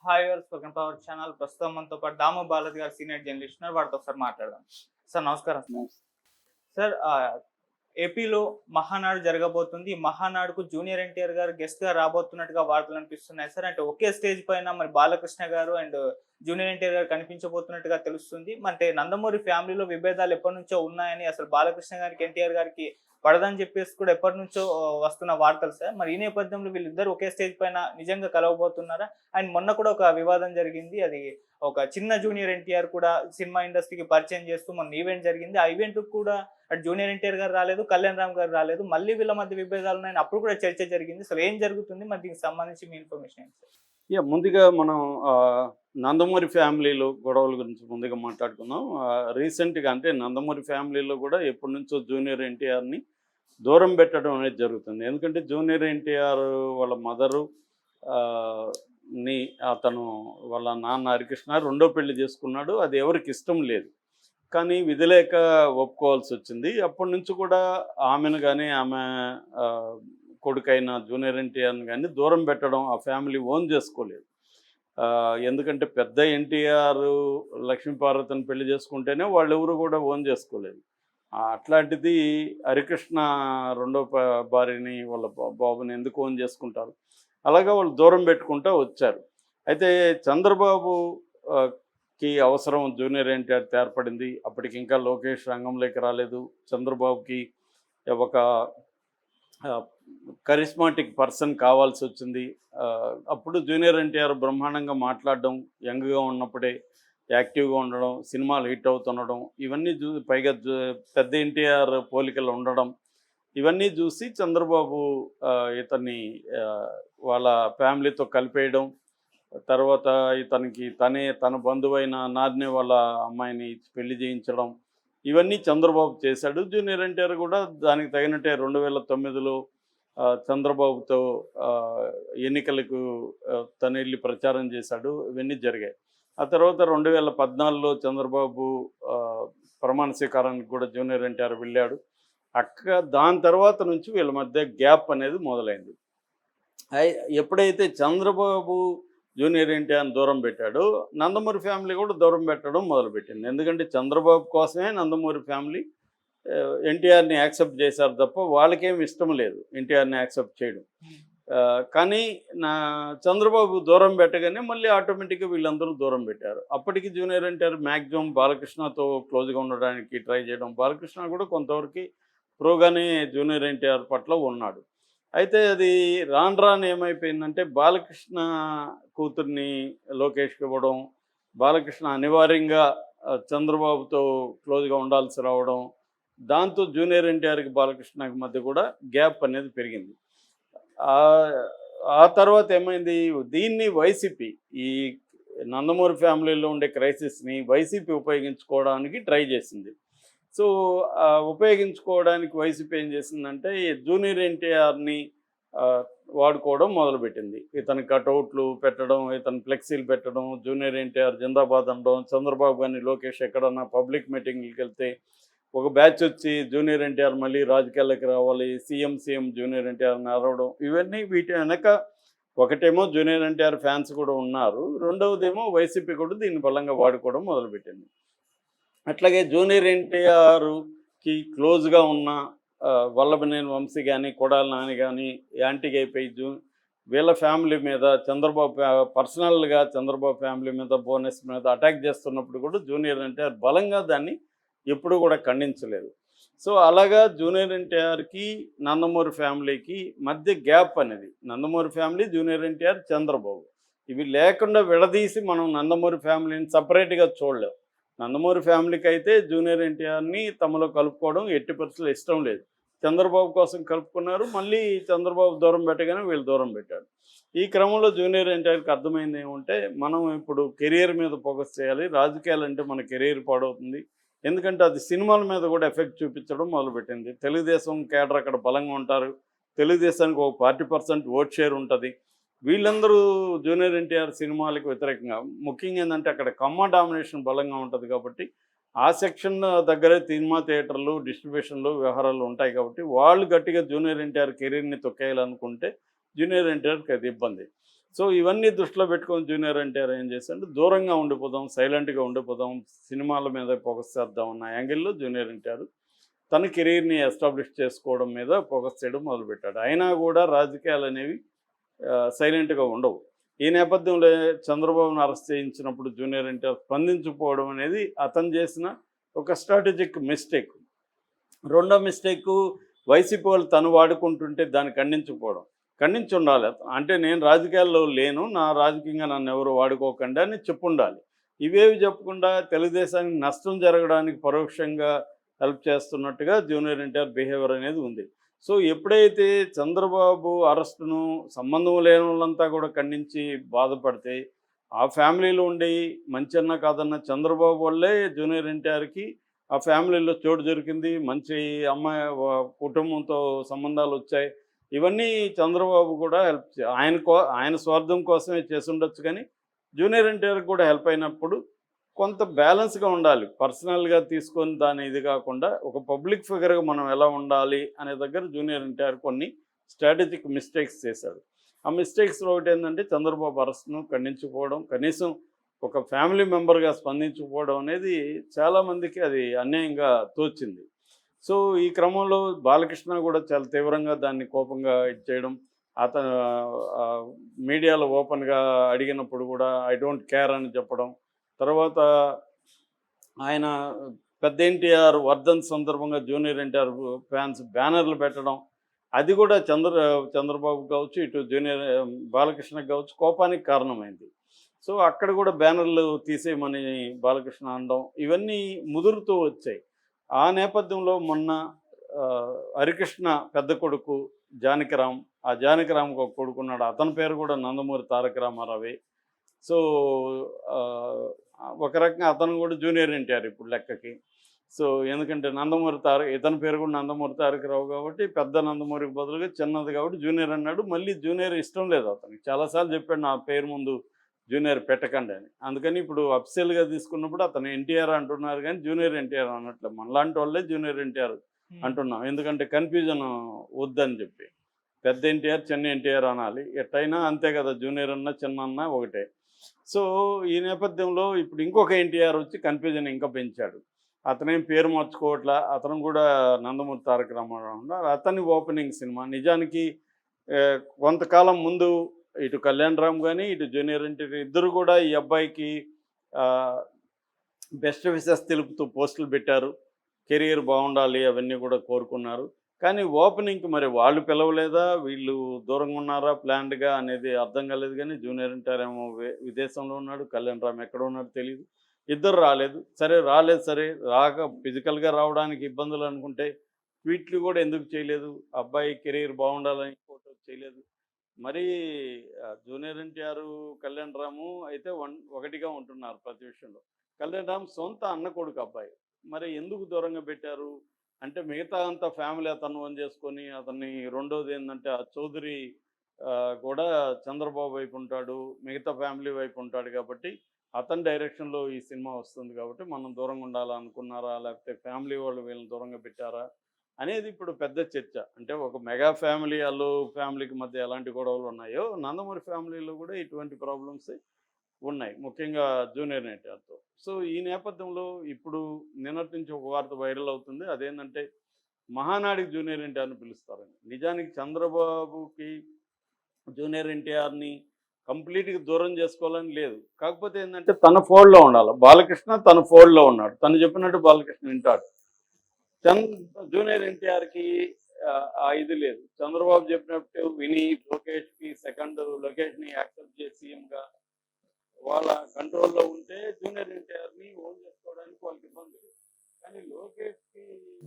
Hi viewers, welcome to our channel. ప్రస్తుతం మనతో పాటు దాము బాలాజీ గారు సీనియర్ జర్నలిస్ట్ ఉన్నారు. వారితో ఒకసారి మాట్లాడదాం. సార్ నమస్కారం. సార్ ఏపీలో మహానాడు జరగబోతుంది. ఈ మహానాడుకు జూనియర్ ఎన్టీఆర్ గారు గెస్ట్ గా రాబోతున్నట్టుగా వార్తలు అనిపిస్తున్నాయి సార్. అంటే ఒకే స్టేజ్ పైన మరి బాలకృష్ణ గారు అండ్ జూనియర్ ఎన్టీఆర్ గారు కనిపించబోతున్నట్టుగా తెలుస్తుంది. అంటే నందమూరి ఫ్యామిలీలో విభేదాలు ఎప్పటి నుంచో ఉన్నాయని, అసలు బాలకృష్ణ గారికి ఎన్టీఆర్ గారికి పడదని చెప్పేసి కూడా ఎప్పటి నుంచో వస్తున్న వార్తలు సార్. మరి ఈ నేపథ్యంలో వీళ్ళిద్దరు ఒకే స్టేజ్ పైన నిజంగా కలవబోతున్నారా? అండ్ మొన్న కూడా ఒక వివాదం జరిగింది. అది ఒక చిన్న జూనియర్ ఎన్టీఆర్ కూడా సినిమా ఇండస్ట్రీకి పరిచయం చేస్తూ మొన్న ఈవెంట్ జరిగింది. ఆ ఈవెంట్ కూడా అటు జూనియర్ ఎన్టీఆర్ గారు రాలేదు, కళ్యాణ్ రామ్ గారు రాలేదు. మళ్ళీ వీళ్ళ మధ్య విభేదాలు ఉన్నాయని అప్పుడు కూడా చర్చ జరిగింది. అసలు ఏం జరుగుతుంది? మరి దీనికి సంబంధించి మీ ఇన్ఫర్మేషన్ ఏంటి సార్? ముందుగా మనం నందమూరి ఫ్యామిలీలో గొడవల గురించి ముందుగా మాట్లాడుకుందాం. రీసెంట్గా అంటే నందమూరి ఫ్యామిలీలో కూడా ఎప్పటి నుంచో జూనియర్ ఎన్టీఆర్ని దూరం పెట్టడం అనేది జరుగుతుంది. ఎందుకంటే జూనియర్ ఎన్టీఆర్ వాళ్ళ మదరు ని అతను వాళ్ళ నాన్న హరికృష్ణ రెండో పెళ్లి చేసుకున్నాడు. అది ఎవరికి ఇష్టం లేదు, కానీ విధి లేక ఒప్పుకోవాల్సి వచ్చింది. అప్పటి నుంచి కూడా ఆమెను కానీ ఆమె కొడుకైన జూనియర్ ఎన్టీఆర్ని కానీ దూరం పెట్టడం ఆ ఫ్యామిలీ ఓన్ చేసుకోలేదు. ఎందుకంటే పెద్ద ఎన్టీఆర్ లక్ష్మీపార్వతిని పెళ్లి చేసుకుంటేనే వాళ్ళెవరు కూడా ఓన్ చేసుకోలేదు. అట్లాంటిది హరికృష్ణ రెండో భార్యని వాళ్ళ బాబుని ఎందుకు ఓన్ చేసుకుంటారు? అలాగా వాళ్ళు దూరం పెట్టుకుంటూ వచ్చారు. అయితే చంద్రబాబు కి అవసరం జూనియర్ ఎన్టీఆర్ ఏర్పడింది. అప్పటికి ఇంకా లోకేష్ రంగంలోకి రాలేదు. చంద్రబాబుకి ఒక కరిస్మాటిక్ పర్సన్ కావాల్సి వచ్చింది. అప్పుడు జూనియర్ ఎన్టీఆర్ బ్రహ్మాండంగా మాట్లాడడం, యంగ్గా ఉన్నప్పుడే యాక్టివ్గా ఉండడం, సినిమాలు హిట్ అవుతుండడం, ఇవన్నీ పైగా పెద్ద ఎన్టీఆర్ పోలికలు ఉండడం, ఇవన్నీ చూసి చంద్రబాబు ఇతన్ని వాళ్ళ ఫ్యామిలీతో కలిపేయడం, తర్వాత ఇతనికి తన బంధువైన నాదినే వాళ్ళ అమ్మాయిని పెళ్లి చేయించడం, ఇవన్నీ చంద్రబాబు చేశాడు. జూనియర్ ఎన్టీఆర్ కూడా దానికి తగినట్టే 2009లో చంద్రబాబుతో ఎన్నికలకు తను వెళ్ళి ప్రచారం చేశాడు. ఇవన్నీ జరిగాయి. ఆ తర్వాత 2014లో చంద్రబాబు ప్రమాణ స్వీకారానికి కూడా జూనియర్ ఎన్టీఆర్ వెళ్ళాడు. దాని తర్వాత నుంచి వీళ్ళ మధ్య గ్యాప్ అనేది మొదలైంది. ఎప్పుడైతే చంద్రబాబు జూనియర్ ఎన్టీఆర్ని దూరం పెట్టాడో నందమూరి ఫ్యామిలీ కూడా దూరం పెట్టడం మొదలుపెట్టింది. ఎందుకంటే చంద్రబాబు కోసమే నందమూరి ఫ్యామిలీ ఎన్టీఆర్ని యాక్సెప్ట్ చేశారు తప్ప వాళ్ళకేం ఇష్టం లేదు ఎన్టీఆర్ని యాక్సెప్ట్ చేయడం. కానీ చంద్రబాబు దూరం పెట్టగానే మళ్ళీ ఆటోమేటిక్గా వీళ్ళందరూ దూరం పెట్టారు. అప్పటికి జూనియర్ ఎన్టీఆర్ మ్యాక్సిమం బాలకృష్ణతో క్లోజ్గా ఉండడానికి ట్రై చేయడం, బాలకృష్ణ కూడా కొంతవరకు ప్రోగానే జూనియర్ ఎన్టీఆర్ పట్ల ఉన్నాడు. అయితే అది రాను ఏమైపోయిందంటే బాలకృష్ణ కూతుర్ని లోకేష్కి ఇవ్వడం, బాలకృష్ణ అనివార్యంగా చంద్రబాబుతో క్లోజ్గా ఉండాల్సి రావడం, దాంతో జూనియర్ ఎన్టీఆర్కి బాలకృష్ణకి మధ్య కూడా గ్యాప్ అనేది పెరిగింది. ఆ తర్వాత ఏమైంది, దీన్ని వైసీపీ ఈ నందమూరి ఫ్యామిలీలో ఉండే క్రైసిస్ని వైసీపీ ఉపయోగించుకోవడానికి ట్రై చేసింది. సో ఉపయోగించుకోవడానికి వైసీపీ ఏం చేసిందంటే జూనియర్ ఎన్టీఆర్ని వాడుకోవడం మొదలుపెట్టింది. ఇతని కటౌట్లు పెట్టడం, ఇతని ఫ్లెక్సీలు పెట్టడం, జూనియర్ ఎన్టీఆర్ జిందాబాద్ అనడం, చంద్రబాబు కానీ లోకేష్ ఎక్కడన్నా పబ్లిక్ మీటింగ్కి వెళ్తే ఒక బ్యాచ్ వచ్చి జూనియర్ ఎన్టీఆర్ మళ్ళీ రాజకీయాల్లోకి రావాలి, సీఎం జూనియర్ ఎన్టీఆర్ని అరవడం, ఇవన్నీ వీటి వెనక ఒకటేమో జూనియర్ ఎన్టీఆర్ ఫ్యాన్స్ కూడా ఉన్నారు, రెండవదేమో వైసీపీ కూడా దీన్ని బలంగా వాడుకోవడం మొదలుపెట్టింది. అట్లాగే జూనియర్ ఎన్టీఆర్కి క్లోజ్గా ఉన్న వల్లభనేని వంశీ కానీ కొడాలి నాని కానీ యాంటీగా అయిపోయి వీళ్ళ ఫ్యామిలీ మీద చంద్రబాబు పర్సనల్గా చంద్రబాబు ఫ్యామిలీ మీద బోనస్ మీద అటాక్ చేస్తున్నప్పుడు కూడా జూనియర్ ఎన్టీఆర్ బలంగా దాన్ని ఎప్పుడూ కూడా ఖండించలేదు. సో అలాగా జూనియర్ ఎన్టీఆర్కి నందమూరి ఫ్యామిలీకి మధ్య గ్యాప్ అనేది, నందమూరి ఫ్యామిలీ జూనియర్ ఎన్టీఆర్ చంద్రబాబు ఇవి లేకుండా విడదీసి మనం నందమూరి ఫ్యామిలీని సపరేట్గా చూడలేం. నందమూరి ఫ్యామిలీకి అయితే జూనియర్ ఎన్టీఆర్ని తమలో కలుపుకోవడం ఎట్టి పరిస్థితుల్లో ఇష్టం లేదు. చంద్రబాబు కోసం కలుపుకున్నారు, మళ్ళీ చంద్రబాబు దూరం పెట్టగానే వీళ్ళు దూరం పెట్టారు. ఈ క్రమంలో జూనియర్ ఎన్టీఆర్కి అర్థమైంది ఏమంటే మనం ఇప్పుడు కెరీర్ మీద ఫోకస్ చేయాలి, రాజకీయాలంటే మన కెరీర్ పాడవుతుంది. ఎందుకంటే అది సినిమాల మీద కూడా ఎఫెక్ట్ చూపించడం మొదలుపెట్టింది. తెలుగుదేశం కేడర్ అక్కడ బలంగా ఉంటారు, తెలుగుదేశానికి ఒక 40% ఓట్ షేర్ ఉంటుంది. వీళ్ళందరూ జూనియర్ ఎన్టీఆర్ సినిమాలకు వ్యతిరేకంగా, ముఖ్యంగా ఏంటంటే అక్కడ కమ్మ డామినేషన్ బలంగా ఉంటుంది కాబట్టి ఆ సెక్షన్ దగ్గరే సినిమా థియేటర్లు, డిస్ట్రిబ్యూషన్లు, వ్యవహారాలు ఉంటాయి కాబట్టి వాళ్ళు గట్టిగా జూనియర్ ఎన్టీఆర్ కెరీర్ని తొక్కేయాలనుకుంటే జూనియర్ ఎన్టీఆర్కి అది ఇబ్బంది. సో ఇవన్నీ దృష్టిలో పెట్టుకొని జూనియర్ ఎన్టీఆర్ ఏం చేశారంటే దూరంగా ఉండిపోదాం, సైలెంట్గా ఉండిపోదాం, సినిమాల మీద ఫోకస్ చేద్దాం అన్న యాంగిల్లో జూనియర్ ఎన్టీఆర్ తన కెరీర్ని ఎస్టాబ్లిష్ చేసుకోవడం మీద ఫోకస్ చేయడం మొదలుపెట్టాడు. అయినా కూడా రాజకీయాలు అనేవి సైలెంట్గా ఉండవు. ఈ నేపథ్యంలో చంద్రబాబును అరెస్ట్ చేయించినప్పుడు జూనియర్ ఎన్టీఆర్ స్పందించకపోవడం అనేది అతను చేసిన ఒక స్ట్రాటజిక్ మిస్టేక్. రెండో మిస్టేక్, వైసీపీ వాళ్ళు తను వాడుకుంటుంటే దాన్ని ఖండించకపోవడం. ఖండించి ఉండాలి. అంటే నేను రాజకీయాల్లో లేను, నా రాజకీయంగా నన్ను ఎవరు వాడుకోకండి అని చెప్పుండాలి. ఇవేవి చెప్పకుండా తెలుగుదేశానికి నష్టం జరగడానికి పరోక్షంగా హెల్ప్ చేస్తున్నట్టుగా జూనియర్ ఎన్టీఆర్ బిహేవియర్ అనేది ఉంది. సో ఎప్పుడైతే చంద్రబాబు అరెస్టును సంబంధం లేని వాళ్ళంతా కూడా ఖండించి బాధపడితే, ఆ ఫ్యామిలీలో ఉండి మంచన్న కాదన్న చంద్రబాబు వల్లే జూనియర్ ఎన్టీఆర్కి ఆ ఫ్యామిలీలో చోటు దొరికింది, మంచి అమ్మాయి కుటుంబంతో సంబంధాలు వచ్చాయి. ఇవన్నీ చంద్రబాబు కూడా ఆయన స్వార్థం కోసమే చేసి ఉండొచ్చు, కానీ జూనియర్ ఎన్టీఆర్కి కూడా హెల్ప్ అయినప్పుడు కొంత బ్యాలెన్స్గా ఉండాలి. పర్సనల్గా తీసుకొని దాని ఇది కాకుండా ఒక పబ్లిక్ ఫిగర్గా మనం ఎలా ఉండాలి అనే దగ్గర జూనియర్ ఎన్టీఆర్ కొన్ని స్ట్రాటజిక్ మిస్టేక్స్ చేశాడు. ఆ మిస్టేక్స్లో ఒకటి ఏంటంటే చంద్రబాబు అరెస్ట్ను ఖండించుకోవడం, కనీసం ఒక ఫ్యామిలీ మెంబర్గా స్పందించుకోవడం అనేది చాలామందికి అది అన్యాయంగా తోచింది. సో ఈ క్రమంలో బాలకృష్ణ కూడా చాలా తీవ్రంగా దాన్ని కోపంగా చేయడం, అతను మీడియాలో ఓపెన్గా అడిగినప్పుడు కూడా ఐ డోంట్ కేర్ అని చెప్పడం, తర్వాత ఆయన పెద్ద ఎన్టీఆర్ వర్ధన్ సందర్భంగా జూనియర్ ఎన్టీఆర్ ఫ్యాన్స్ బ్యానర్లు పెట్టడం, అది కూడా చంద్రబాబు కావచ్చు, ఇటు జూనియర్ బాలకృష్ణకి కావచ్చు కోపానికి కారణమైంది. సో అక్కడ కూడా బ్యానర్లు తీసేయమని బాలకృష్ణ అనడం, ఇవన్నీ ముదురుతూ వచ్చాయి. ఆ నేపథ్యంలో మొన్న హరికృష్ణ పెద్ద కొడుకు జానకిరామ్, ఆ జానకిరామ్కి ఒక కొడుకున్నాడు, అతని పేరు కూడా నందమూరి తారక రామారావే. సో ఒక రకంగా అతను కూడా జూనియర్ ఎన్టీఆర్ ఇప్పుడు లెక్కకి. సో ఎందుకంటే ఇతని పేరు కూడా నందమూరి తారక రావు కాబట్టి పెద్ద నందమూరికి బదులుగా చిన్నది కాబట్టి జూనియర్ అన్నాడు. మళ్ళీ జూనియర్ ఇష్టం లేదు అతనికి, చాలాసార్లు చెప్పాడు నా పేరు ముందు జూనియర్ పెట్టకండి అని. అందుకని ఇప్పుడు అఫీషియల్గా తీసుకున్నప్పుడు అతను ఎన్టీఆర్ అంటున్నారు కానీ జూనియర్ ఎన్టీఆర్ అన్నట్లు, మనలాంటి వాళ్ళే జూనియర్ ఎన్టీఆర్ అంటున్నాం. ఎందుకంటే కన్ఫ్యూజన్ వద్దని చెప్పి పెద్ద ఎన్టీఆర్ చిన్న ఎన్టీఆర్ అనాలి, ఎట్టయినా అంతే కదా, జూనియర్ అన్న చిన్న అన్న ఒకటే. సో ఈ నేపథ్యంలో ఇప్పుడు ఇంకొక ఎన్టీఆర్ వచ్చి కన్ఫ్యూజన్ ఇంకా పెంచాడు. అతనేం పేరు మార్చుకోవట్లా, అతను కూడా నందమూరి తారక రామారావు ఉన్నారు. అతని ఓపెనింగ్ సినిమా నిజానికి కొంతకాలం ముందు ఇటు కళ్యాణ్ రామ్ కానీ ఇటు జూనియర్ ఎన్టీఆర్ ఇద్దరు కూడా ఈ అబ్బాయికి బెస్ట్ విషెస్ తెలుపుతూ పోస్టులు పెట్టారు, కెరీర్ బాగుండాలి అవన్నీ కూడా కోరుకున్నారు. కానీ ఓపెనింగ్కి మరి వాళ్ళు పిలవలేదా, వీళ్ళు దూరంగా ఉన్నారా ప్లాన్డ్గా అనేది అర్థం కాలేదు. కానీ జూనియర్ ఎన్టీఆర్ ఏమో విదేశంలో ఉన్నాడు, కళ్యాణ్ రామ్ ఎక్కడ ఉన్నాడు తెలియదు, ఇద్దరు రాలేదు. సరే రాక ఫిజికల్గా రావడానికి ఇబ్బందులు అనుకుంటే ట్వీట్లు కూడా ఎందుకు చేయలేదు, అబ్బాయి కెరీర్ బాగుండాలని ఫోటో చేయలేదు. మరి జూనియర్ ఎన్టీఆర్ కళ్యాణ్ రాము అయితే ఒకటిగా ఉంటున్నారు ప్రతి విషయంలో. కళ్యాణ్ రామ్ సొంత అన్న కొడుకు అబ్బాయి, మరి ఎందుకు దూరంగా పెట్టారు అంటే మిగతా అంతా ఫ్యామిలీ అతను ఓన్ చేసుకొని అతన్ని, రెండోది ఏంటంటే ఆ చౌదరి కూడా చంద్రబాబు వైపు ఉంటాడు, మిగతా ఫ్యామిలీ వైపు ఉంటాడు కాబట్టి అతని డైరెక్షన్లో ఈ సినిమా వస్తుంది కాబట్టి మనం దూరంగా ఉండాలనుకున్నారా, లేకపోతే ఫ్యామిలీ వాళ్ళు వీళ్ళని దూరంగా పెట్టారా అనేది ఇప్పుడు పెద్ద చర్చ. అంటే ఒక మెగా ఫ్యామిలీ అల్లు ఫ్యామిలీకి మధ్య ఎలాంటి గొడవలు ఉన్నాయో నందమూరి ఫ్యామిలీలో కూడా ఇటువంటి ప్రాబ్లమ్స్ ఉన్నాయి, ముఖ్యంగా జూనియర్ ఎన్టీఆర్తో. సో ఈ నేపథ్యంలో ఇప్పుడు నిన్నటి నుంచి ఒక వార్త వైరల్ అవుతుంది, అదేంటంటే మహానాడికి జూనియర్ ఎన్టీఆర్ని పిలుస్తారని. నిజానికి చంద్రబాబుకి జూనియర్ ఎన్టీఆర్ని కంప్లీట్గా దూరం చేసుకోవాలని లేదు, కాకపోతే ఏంటంటే తన ఫోల్డ్లో ఉండాలి. బాలకృష్ణ తన ఫోల్డ్లో ఉన్నాడు, తను చెప్పినట్టు బాలకృష్ణ వింటాడు. జూనియర్ ఎన్టీఆర్కి ఆ ఇది లేదు, చంద్రబాబు చెప్పినట్టు విని లోకేష్కి లోకేష్ని యాక్సెప్ట్ చేసి సీఎంగా వాళ్ళ కంట్రోల్లో ఉంటే జూనియర్ ఎన్టీఆర్ని ఓన్ చేసుకోవడానికి వాళ్ళకి ఇబ్బంది లేదు. కానీ లోకేష్కి